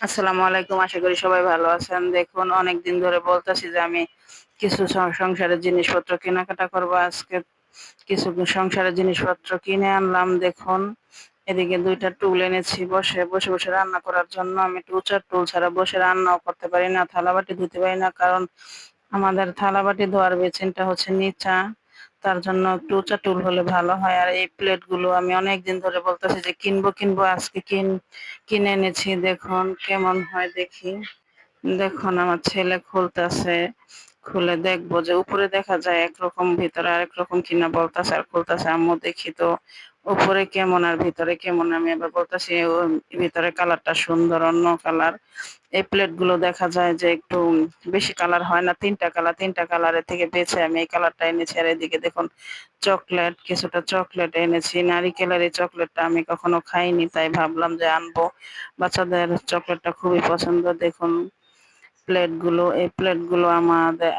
আসসালামু আলাইকুম। আশা করি সবাই ভালো আছেন। দেখুন অনেকদিন ধরে বলতেছি যে আমি কিছু সংসারের জিনিসপত্র কেনাকাটা করব। আজকে কিছু সংসারের জিনিসপত্র কিনে আনলাম। দেখুন এদিকে ২ টা টুল এনেছি বসে রান্না করার জন্য। আমি একটু উঁচা টুল ছাড়া বসে রান্নাও করতে পারি না, থালাবাটি ধুতে পারি না। কারণ আমাদের থালাবাটি ধোয়ার বেসিনটা হচ্ছে নিচা। তার জন্য একটু উঁচা টুল হলে ভালো হয়। আর এই প্লেটগুলো আমি অনেকদিন ধরে বলতেছি যে কিনবো। আজকে কিনে এনেছি। দেখুন কেমন হয় দেখি। দেখুন আমার ছেলে খুলতেছে। খুলে দেখবো যে উপরে দেখা যায় একরকম ভিতরে আরেক রকম কিনা বলতেছে আর খুলতেছে। আম্মু দেখি তো উপরে কেমন আর ভিতরে কেমন। আমি এবার বলতেছি ভিতরে কালারটা সুন্দর, অন্য কালার। এই প্লেটগুলো দেখা যায় যে একটু বেশি কালার হয় না, ৩টা কালারের থেকে বেছে আমি এই কালারটা এনেছি। আর এদিকে দেখুন কিছুটা চকলেট এনেছি। নারিকেলের এই চকলেটটা আমি কখনো খাইনি, তাই ভাবলাম যে আনবো। বাচ্চাদের চকলেটটা খুবই পছন্দ। দেখুন এই প্লেটগুলো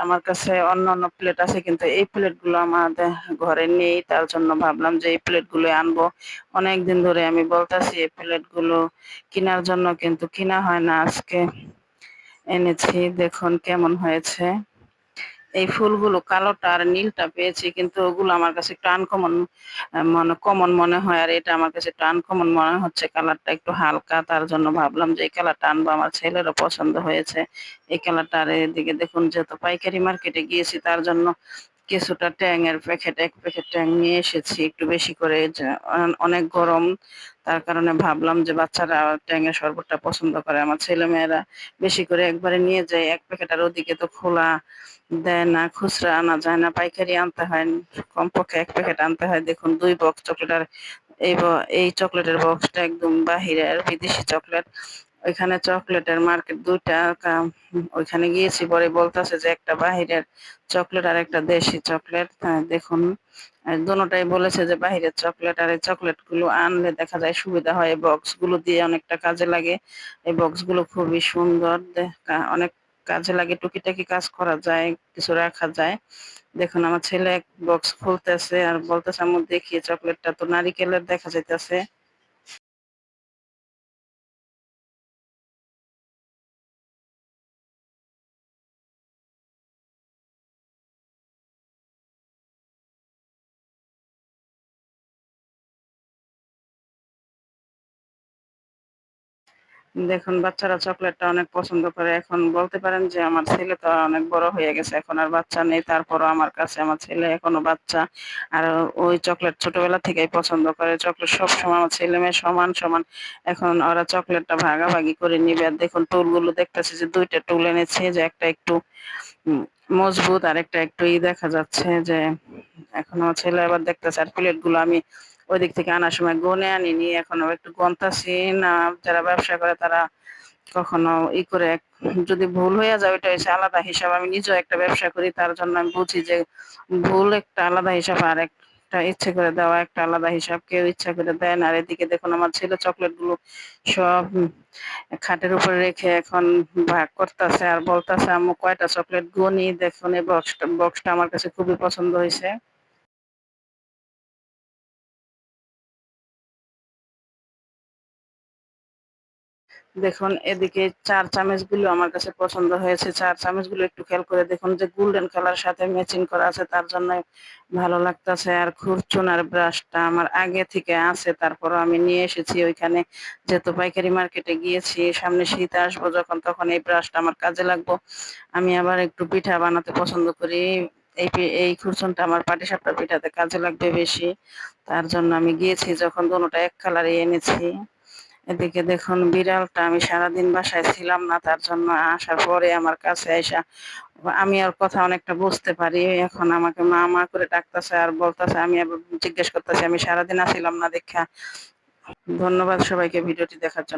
আমার কাছে অন্যান্য প্লেট আছে, কিন্তু এই প্লেটগুলো আমাদের ঘরে নেই। তার জন্য ভাবলাম যে এই প্লেটগুলো আনবো। অনেকদিন ধরে আমি বলতেছি এই প্লেটগুলো কেনার জন্য, কিন্তু কিনা হয় না। আজকে এনেছি। দেখুন কেমন হয়েছে। এই ফুলগুলো কালোটা আর নীলটা পেয়েছি, কিন্তু ওগুলো আমার কাছে একটু আনকমন কমন মনে হয়। আর এটা আমার কাছে একটু আনকমন মনে হচ্ছে, কালারটা একটু হালকা। তার জন্য ভাবলাম যে এই কালারটা আনবো। আমার ছেলেরও পছন্দ হয়েছে এই কালারটা। আর এদিকে দেখুন যেহেতু পাইকারি মার্কেটে গিয়েছি, তার জন্য কিছুটা ট্যাংয়ের প্যাকেট, ১ প্যাকেট ট্যাং নিয়ে এসেছি একটু বেশি করে। অনেক গরম, তার কারণে ভাবলাম যে বাচ্চারা ট্যাংয়ের শরবতটা পছন্দ করে। আমার ছেলেমেয়েরা বেশি করে একবারে নিয়ে যায় ১ প্যাকেট। আর ওদিকে তো খোলা দেয় না, খুচরা আনা যায় না, পাইকারি আনতে হয়। কমপক্ষে ১ প্যাকেট আনতে হয়। দেখুন ২ বক্স চকলেট। আর এই চকলেটের বক্সটা একদম বাহিরের বিদেশি চকলেট। ওইখানে চকলেটের মার্কেট ২ টা। ওইখানে গিয়েছি, পরে বলতেছে যে একটা বাহিরের চকলেট আর একটা দেশি চকলেট। দেখুন দোনোটাই বলেছে যে বাহিরের চকলেট। আর এই চকলেটগুলো আনলে দেখা যায় সুবিধা হয়, এই বক্সগুলো দিয়ে অনেকটা কাজে লাগে। এই বক্সগুলো খুবই সুন্দর, অনেক কাজে লাগে, টুকিটাকি কাজ করা যায়, কিছু রাখা যায়। দেখুন আমার ছেলে এক বক্স খুলতেছে আর বলতেছে আম্মু দেখি চকলেটটা তো নারিকেলের দেখা যাইতেছে। দেখুন বাচ্চারা চকলেটটা অনেক পছন্দ করে। এখন বলতে পারেন যে আমার ছেলে তো অনেক বড় হয়ে গেছে, এখন আর বাচ্চা নেই। তারপরও আমার কাছে আমার ছেলে এখনো বাচ্চা। আর ওই চকলেট ছোটবেলা থেকেই পছন্দ করে। চকলেট সবসময় আমার ছেলে মেয়ে সমান সমান। এখন ওরা চকলেটটা ভাগাভাগি করে নিবে। আর দেখুন টুলগুলো দেখতেছি যে ২ টা টুল এনেছি, যে একটা একটু উম মজবুত আর একটা একটু দেখা যাচ্ছে যে এখন আমার ছেলে আবার দেখতেছে। আর প্লেটগুলো আমি ওইদিক থেকে আনার সময় গুনে আনিনি, এখনো একটু গন্তাছি না। যারা ব্যবসা করে তারা কখনো করে যদি ভুল হইয়া যায় ওইটা হচ্ছে আলাদা হিসাব। আমি নিজেও একটা ব্যবসা করি, তার জন্য আমি বুঝি যে ভুল একটা আলাদা হিসাব আর একটা ইচ্ছে করে দেওয়া একটা আলাদা হিসাব। কেউ ইচ্ছা করে দেয় না। আর এদিকে দেখুন আমার ছেলে চকলেটগুলো সব খাটের উপরে রেখে এখন ভাগ করতেছে আর বলতেছে আম্মু কয়টা চকলেট গুনি। দেখুন এই বক্সটা আমার কাছে খুবই পছন্দ হয়েছে। দেখুন এদিকে ৪ চামচগুলো আমার কাছে পছন্দ হয়েছে। ৪ চামচগুলো একটু খেয়াল করে দেখুন যে গোল্ডেন কালার সাথে ম্যাচিং করা আছে, তার জন্যই ভালো লাগতাছে। আর খুরচুনার ব্রাশটা আমার আগে থেকে আছে, তারপরও আমি নিয়ে এসেছি ওইখানে। যেহেতু পাইকারি মার্কেটে গিয়েছি, সামনে শীত আসবো যখন, তখন এই ব্রাশটা আমার কাজে লাগবো। আমি আবার একটু পিঠা বানাতে পছন্দ করি। এই খুরচুনটা আমার পাটিসাপটা পিঠাতে কাজে লাগবে বেশি। তার জন্য আমি গিয়েছি যখন, দোনোটা এক কালারই এনেছি। এদিকে দেখুন বিড়ালটা, আমি সারাদিন বাসায় ছিলাম না, তার জন্য আসার পরে আমার কাছে আইসা আমি ওর কথা অনেকটা বুঝতে পারি। এখন আমাকে মা মা করে ডাকতেছে আর বলতেছে, আমি আবার জিজ্ঞেস করতেছি আমি সারাদিন আসিলাম না দেখা। ধন্যবাদ সবাইকে ভিডিওটি দেখার জন্য।